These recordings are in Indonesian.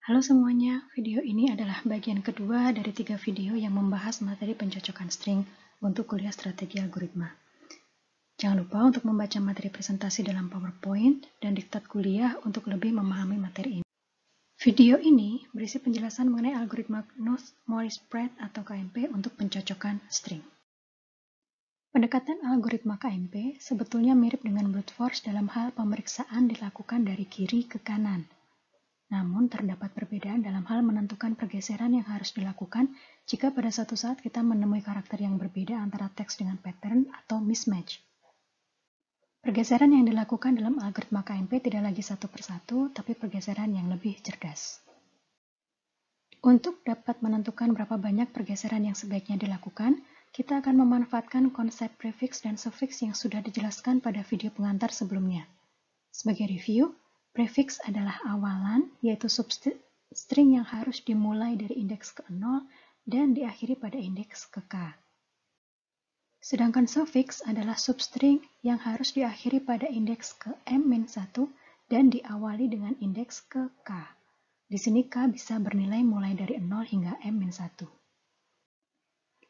Halo semuanya, video ini adalah bagian kedua dari 3 video yang membahas materi pencocokan string untuk kuliah strategi algoritma. Jangan lupa untuk membaca materi presentasi dalam PowerPoint dan diktat kuliah untuk lebih memahami materi ini. Video ini berisi penjelasan mengenai algoritma Knopf-Morris-Pratt atau KMP untuk pencocokan string. Pendekatan algoritma KMP sebetulnya mirip dengan brute force dalam hal pemeriksaan dilakukan dari kiri ke kanan. Namun, terdapat perbedaan dalam hal menentukan pergeseran yang harus dilakukan jika pada suatu saat kita menemui karakter yang berbeda antara teks dengan pattern atau mismatch. Pergeseran yang dilakukan dalam algoritma KMP tidak lagi satu persatu, tapi pergeseran yang lebih cerdas. Untuk dapat menentukan berapa banyak pergeseran yang sebaiknya dilakukan, kita akan memanfaatkan konsep prefix dan suffix yang sudah dijelaskan pada video pengantar sebelumnya. Sebagai review, prefix adalah awalan, yaitu substring yang harus dimulai dari indeks ke 0 dan diakhiri pada indeks ke k. Sedangkan suffix adalah substring yang harus diakhiri pada indeks ke m-1 dan diawali dengan indeks ke k. Di sini k bisa bernilai mulai dari 0 hingga m-1.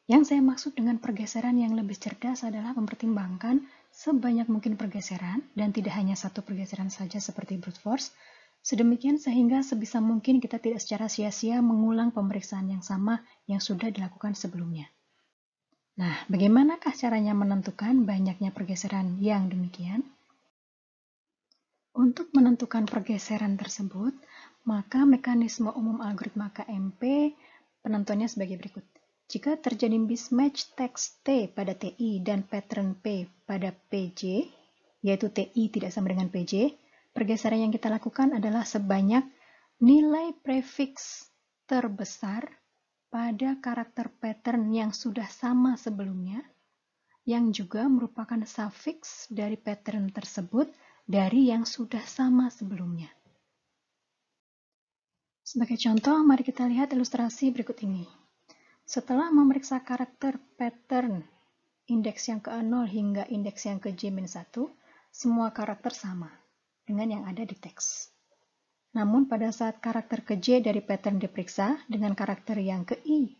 Yang saya maksud dengan pergeseran yang lebih cerdas adalah mempertimbangkan sebanyak mungkin pergeseran dan tidak hanya satu pergeseran saja seperti brute force, sedemikian sehingga sebisa mungkin kita tidak secara sia-sia mengulang pemeriksaan yang sama yang sudah dilakukan sebelumnya. Nah, bagaimanakah caranya menentukan banyaknya pergeseran yang demikian? Untuk menentukan pergeseran tersebut, maka mekanisme umum algoritma KMP penentuannya sebagai berikut. Jika terjadi mismatch teks T pada TI dan pattern P pada PJ, yaitu TI tidak sama dengan PJ, pergeseran yang kita lakukan adalah sebanyak nilai prefix terbesar pada karakter pattern yang sudah sama sebelumnya, yang juga merupakan suffix dari pattern tersebut dari yang sudah sama sebelumnya. Sebagai contoh, mari kita lihat ilustrasi berikut ini. Setelah memeriksa karakter pattern indeks yang ke-0 hingga indeks yang ke J-1, semua karakter sama dengan yang ada di teks. Namun pada saat karakter ke J dari pattern diperiksa dengan karakter yang ke I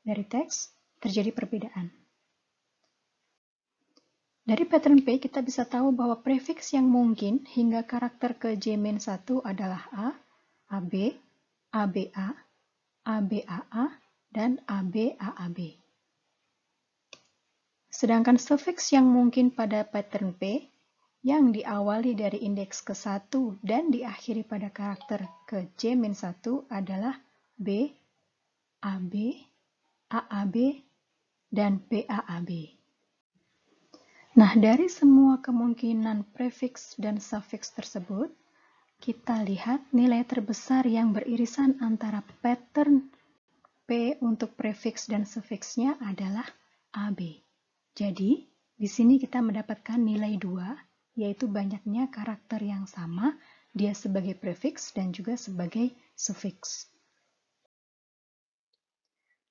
dari teks, terjadi perbedaan. Dari pattern P kita bisa tahu bahwa prefix yang mungkin hingga karakter ke J-1 adalah A, AB, ABA, ABAA, dan ABAAB. Sedangkan suffix yang mungkin pada pattern P yang diawali dari indeks ke-1 dan diakhiri pada karakter ke J-1 adalah B, AB, AAB, dan PAAB. Nah, dari semua kemungkinan prefix dan suffix tersebut, kita lihat nilai terbesar yang beririsan antara pattern P untuk prefix dan suffixnya adalah AB. Jadi, di sini kita mendapatkan nilai 2, yaitu banyaknya karakter yang sama, dia sebagai prefix dan juga sebagai suffix.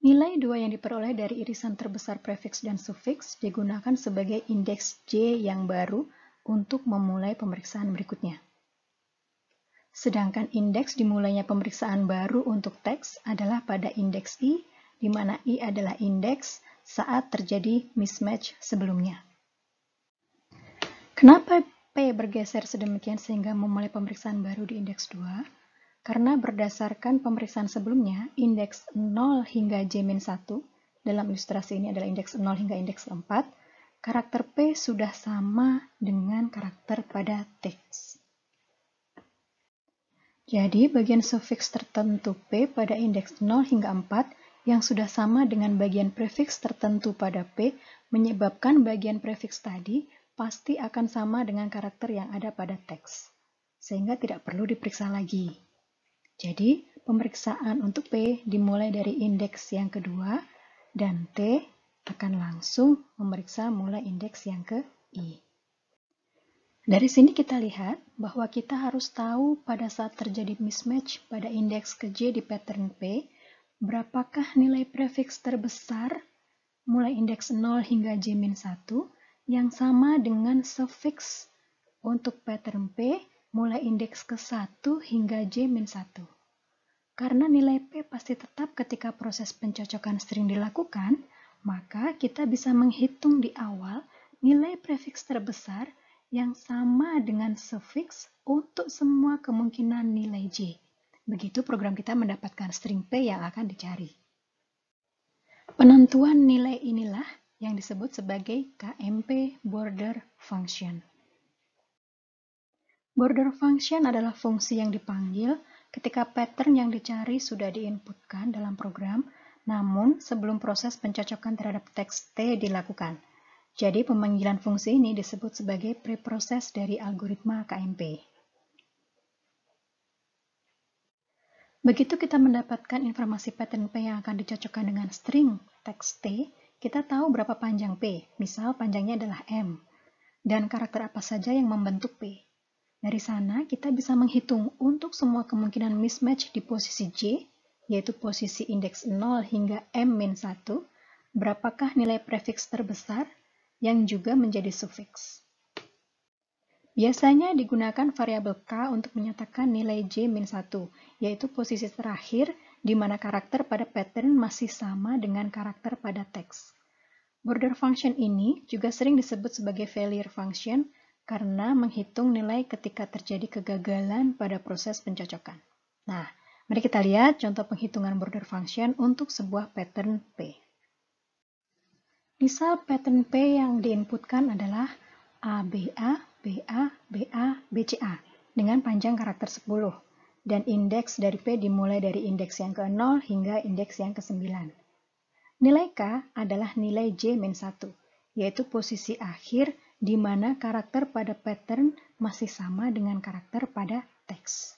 Nilai 2 yang diperoleh dari irisan terbesar prefix dan suffix digunakan sebagai indeks J yang baru untuk memulai pemeriksaan berikutnya. Sedangkan indeks dimulainya pemeriksaan baru untuk teks adalah pada indeks I, di mana I adalah indeks saat terjadi mismatch sebelumnya. Kenapa P bergeser sedemikian sehingga memulai pemeriksaan baru di indeks 2? Karena berdasarkan pemeriksaan sebelumnya, indeks 0 hingga J-1, dalam ilustrasi ini adalah indeks 0 hingga indeks 4, karakter P sudah sama dengan karakter pada teks. Jadi, bagian suffix tertentu P pada indeks 0 hingga 4 yang sudah sama dengan bagian prefix tertentu pada P menyebabkan bagian prefix tadi pasti akan sama dengan karakter yang ada pada teks, sehingga tidak perlu diperiksa lagi. Jadi, pemeriksaan untuk P dimulai dari indeks yang kedua, dan T akan langsung memeriksa mulai indeks yang ke I. Dari sini kita lihat bahwa kita harus tahu pada saat terjadi mismatch pada indeks ke J di pattern P, berapakah nilai prefix terbesar mulai indeks 0 hingga J-1 yang sama dengan suffix untuk pattern P mulai indeks ke-1 hingga J-1. Karena nilai P pasti tetap ketika proses pencocokan string dilakukan, maka kita bisa menghitung di awal nilai prefiks terbesar yang sama dengan sufiks untuk semua kemungkinan nilai J. Begitu program kita mendapatkan string P yang akan dicari. Penentuan nilai inilah yang disebut sebagai KMP border function. Border function adalah fungsi yang dipanggil ketika pattern yang dicari sudah diinputkan dalam program, namun sebelum proses pencocokan terhadap teks T dilakukan. Jadi pemanggilan fungsi ini disebut sebagai preproses dari algoritma KMP. Begitu kita mendapatkan informasi pattern P yang akan dicocokkan dengan string teks T, kita tahu berapa panjang P, misal panjangnya adalah M, dan karakter apa saja yang membentuk P. Dari sana, kita bisa menghitung untuk semua kemungkinan mismatch di posisi J, yaitu posisi indeks 0 hingga M-1, berapakah nilai prefiks terbesar yang juga menjadi sufiks. Biasanya digunakan variabel K untuk menyatakan nilai J-1, yaitu posisi terakhir di mana karakter pada pattern masih sama dengan karakter pada teks. Border function ini juga sering disebut sebagai failure function karena menghitung nilai ketika terjadi kegagalan pada proses pencocokan. Nah, mari kita lihat contoh penghitungan border function untuk sebuah pattern P. Misal pattern P yang diinputkan adalah ABA, BA, BA, BCA dengan panjang karakter 10 dan indeks dari P dimulai dari indeks yang ke-0 hingga indeks yang ke-9. Nilai K adalah nilai J-1, yaitu posisi akhir di mana karakter pada pattern masih sama dengan karakter pada teks.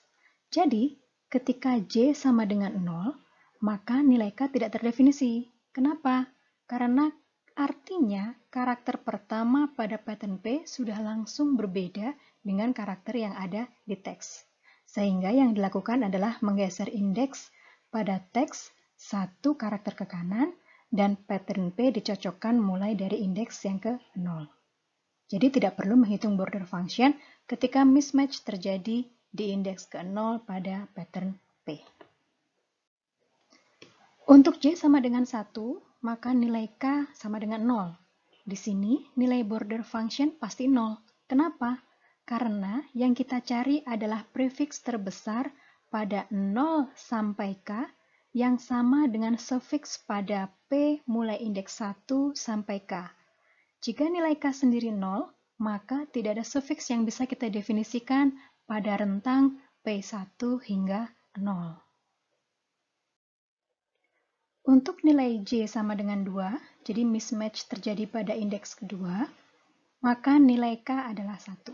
Jadi, ketika J sama dengan 0, maka nilai K tidak terdefinisi. Kenapa? Karena artinya, karakter pertama pada pattern P sudah langsung berbeda dengan karakter yang ada di teks. Sehingga yang dilakukan adalah menggeser indeks pada teks satu karakter ke kanan dan pattern P dicocokkan mulai dari indeks yang ke-0. Jadi tidak perlu menghitung border function ketika mismatch terjadi di indeks ke-0 pada pattern P. Untuk J sama dengan 1, maka nilai K sama dengan 0. Di sini, nilai border function pasti 0. Kenapa? Karena yang kita cari adalah prefiks terbesar pada 0 sampai K yang sama dengan sufiks pada P mulai indeks 1 sampai K. Jika nilai K sendiri 0, maka tidak ada sufiks yang bisa kita definisikan pada rentang P1 hingga 0. Untuk nilai J sama dengan 2, jadi mismatch terjadi pada indeks kedua, maka nilai K adalah 1.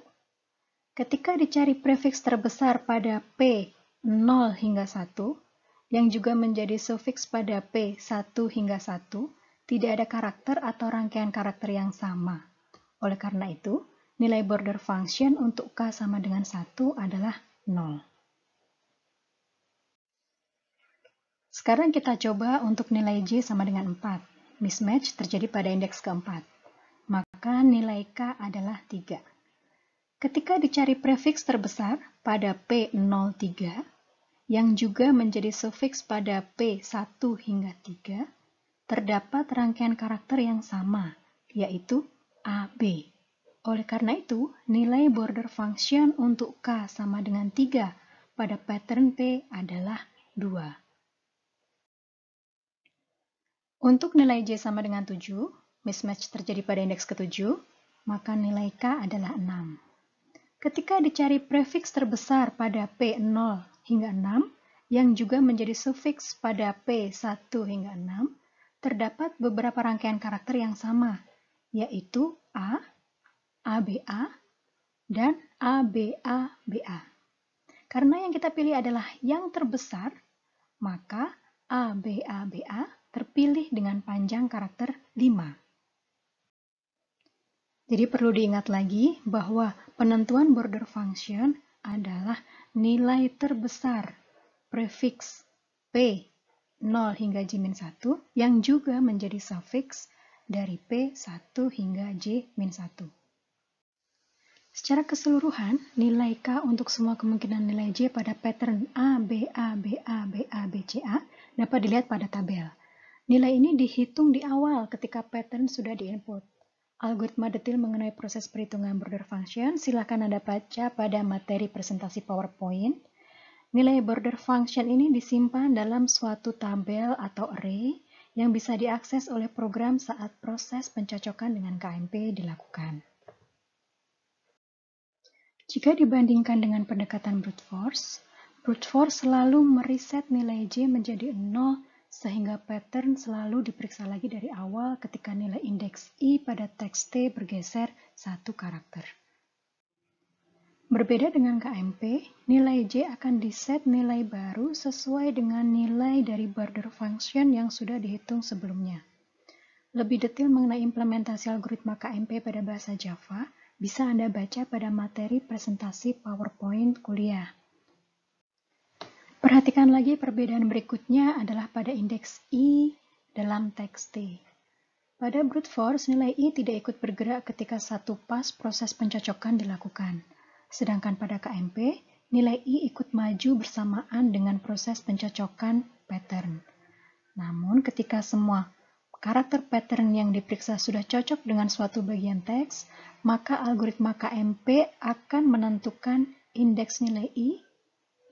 Ketika dicari prefiks terbesar pada P 0 hingga 1, yang juga menjadi sufiks pada P 1 hingga 1, tidak ada karakter atau rangkaian karakter yang sama. Oleh karena itu, nilai border function untuk K sama dengan 1 adalah 0. Sekarang kita coba untuk nilai J sama dengan 4. Mismatch terjadi pada indeks keempat. Maka nilai K adalah 3. Ketika dicari prefiks terbesar pada P03, yang juga menjadi sufiks pada P1 hingga 3, terdapat rangkaian karakter yang sama, yaitu AB. Oleh karena itu, nilai border function untuk K sama dengan 3 pada pattern P adalah 2. Untuk nilai J sama dengan 7, mismatch terjadi pada indeks ke-7, maka nilai K adalah 6. Ketika dicari prefiks terbesar pada P0 hingga 6, yang juga menjadi sufiks pada P1 hingga 6, terdapat beberapa rangkaian karakter yang sama, yaitu A, ABA, dan ABA-BA. Karena yang kita pilih adalah yang terbesar, maka ABA-BA terpilih dengan panjang karakter 5. Jadi perlu diingat lagi bahwa penentuan border function adalah nilai terbesar prefiks P 0 hingga J-1 yang juga menjadi sufiks dari P1 hingga J-1. Secara keseluruhan, nilai K untuk semua kemungkinan nilai J pada pattern A, B, A, B, A, B, A, B, C, A dapat dilihat pada tabel. Nilai ini dihitung di awal ketika pattern sudah diinput. Algoritma detail mengenai proses perhitungan border function silakan Anda baca pada materi presentasi PowerPoint. Nilai border function ini disimpan dalam suatu tabel atau array yang bisa diakses oleh program saat proses pencocokan dengan KMP dilakukan. Jika dibandingkan dengan pendekatan brute force selalu meriset nilai J menjadi 0 sehingga pattern selalu diperiksa lagi dari awal ketika nilai indeks I pada teks T bergeser satu karakter. Berbeda dengan KMP, nilai J akan diset nilai baru sesuai dengan nilai dari border function yang sudah dihitung sebelumnya. Lebih detail mengenai implementasi algoritma KMP pada bahasa Java, bisa Anda baca pada materi presentasi PowerPoint kuliah. Perhatikan lagi perbedaan berikutnya adalah pada indeks I dalam teks T. Pada brute force, nilai I tidak ikut bergerak ketika satu pas proses pencocokan dilakukan. Sedangkan pada KMP, nilai I ikut maju bersamaan dengan proses pencocokan pattern. Namun, ketika semua karakter pattern yang diperiksa sudah cocok dengan suatu bagian teks, maka algoritma KMP akan menentukan indeks nilai I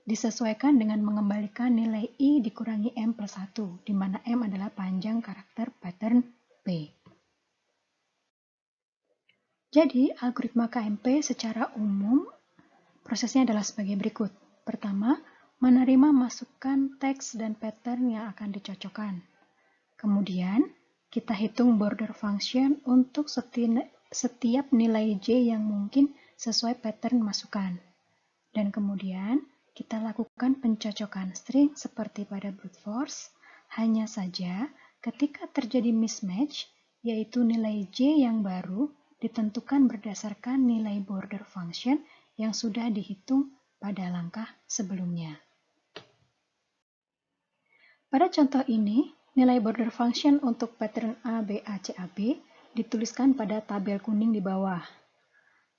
disesuaikan dengan mengembalikan nilai I dikurangi M plus 1, di mana M adalah panjang karakter pattern P. Jadi, algoritma KMP secara umum prosesnya adalah sebagai berikut. Pertama, menerima masukan teks dan pattern yang akan dicocokkan. Kemudian, kita hitung border function untuk setiap nilai J yang mungkin sesuai pattern masukan. Dan kemudian, kita lakukan pencocokan string seperti pada brute force, hanya saja ketika terjadi mismatch, yaitu nilai J yang baru ditentukan berdasarkan nilai border function yang sudah dihitung pada langkah sebelumnya. Pada contoh ini, nilai border function untuk pattern A, B, A, C, A, B dituliskan pada tabel kuning di bawah.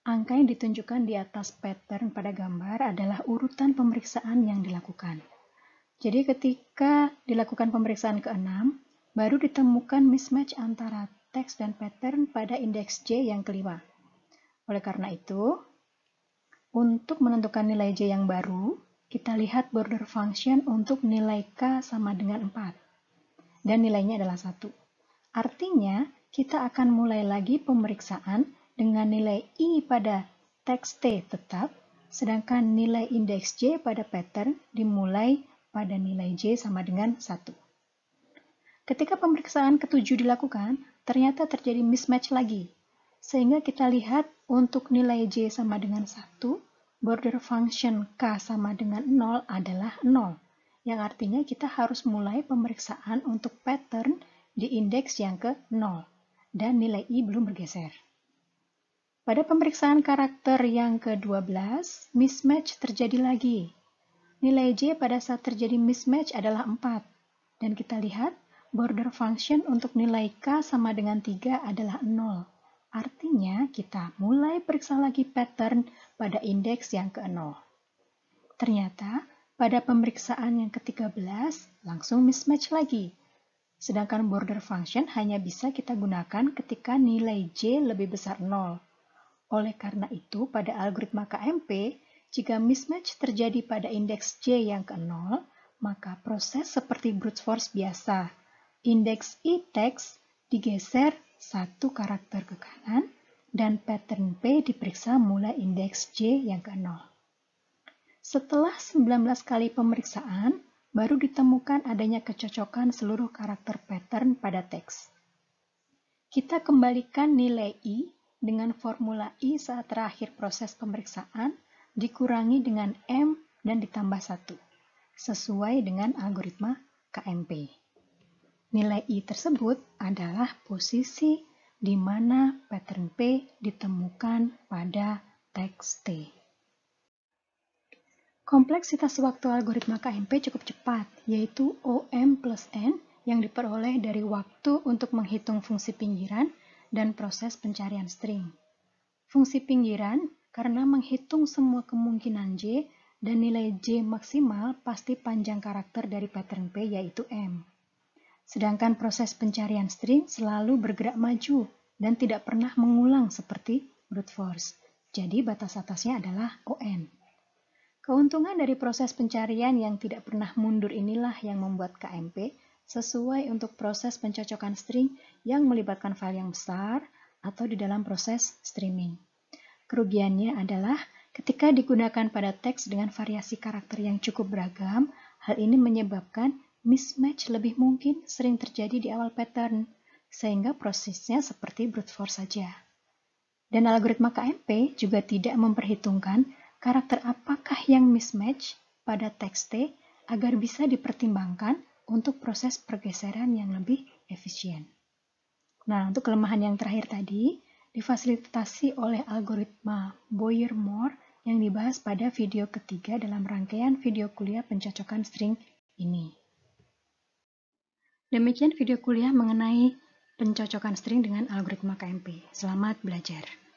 Angka yang ditunjukkan di atas pattern pada gambar adalah urutan pemeriksaan yang dilakukan. Jadi ketika dilakukan pemeriksaan ke-6, baru ditemukan mismatch antara teks dan pattern pada indeks J yang kelima. Oleh karena itu, untuk menentukan nilai J yang baru, kita lihat border function untuk nilai K sama dengan 4. Dan nilainya adalah 1. Artinya, kita akan mulai lagi pemeriksaan dengan nilai I pada teks T tetap, sedangkan nilai indeks J pada pattern dimulai pada nilai J sama dengan 1. Ketika pemeriksaan ke-7 dilakukan, ternyata terjadi mismatch lagi. Sehingga kita lihat untuk nilai J sama dengan 1, border function K sama dengan 0 adalah 0. Yang artinya kita harus mulai pemeriksaan untuk pattern di indeks yang ke-0, dan nilai I belum bergeser. Pada pemeriksaan karakter yang ke-12, mismatch terjadi lagi. Nilai J pada saat terjadi mismatch adalah 4, dan kita lihat border function untuk nilai K sama dengan 3 adalah 0. Artinya kita mulai periksa lagi pattern pada indeks yang ke-0. Ternyata, pada pemeriksaan yang ke-13, langsung mismatch lagi. Sedangkan border function hanya bisa kita gunakan ketika nilai J lebih besar 0. Oleh karena itu, pada algoritma KMP, jika mismatch terjadi pada indeks J yang ke-0, maka proses seperti brute force biasa. Indeks I teks digeser satu karakter ke kanan, dan pattern P diperiksa mulai indeks J yang ke-0. Setelah 19 kali pemeriksaan, baru ditemukan adanya kecocokan seluruh karakter pattern pada teks. Kita kembalikan nilai I dengan formula I saat terakhir proses pemeriksaan dikurangi dengan M dan ditambah 1, sesuai dengan algoritma KMP. Nilai I tersebut adalah posisi di mana pattern P ditemukan pada teks T. Kompleksitas waktu algoritma KMP cukup cepat, yaitu OM plus N yang diperoleh dari waktu untuk menghitung fungsi pinggiran dan proses pencarian string. Fungsi pinggiran karena menghitung semua kemungkinan J dan nilai J maksimal pasti panjang karakter dari pattern P yaitu M. Sedangkan proses pencarian string selalu bergerak maju dan tidak pernah mengulang seperti brute force. Jadi batas atasnya adalah ON. Keuntungan dari proses pencarian yang tidak pernah mundur inilah yang membuat KMP sesuai untuk proses pencocokan string yang melibatkan file yang besar atau di dalam proses streaming. Kerugiannya adalah ketika digunakan pada teks dengan variasi karakter yang cukup beragam, hal ini menyebabkan mismatch lebih mungkin sering terjadi di awal pattern, sehingga prosesnya seperti brute force saja. Dan algoritma KMP juga tidak memperhitungkan karakter apakah yang mismatch pada teks T agar bisa dipertimbangkan untuk proses pergeseran yang lebih efisien. Nah, untuk kelemahan yang terakhir tadi, difasilitasi oleh algoritma Boyer-Moore yang dibahas pada video ketiga dalam rangkaian video kuliah pencocokan string ini. Demikian video kuliah mengenai pencocokan string dengan algoritma KMP. Selamat belajar!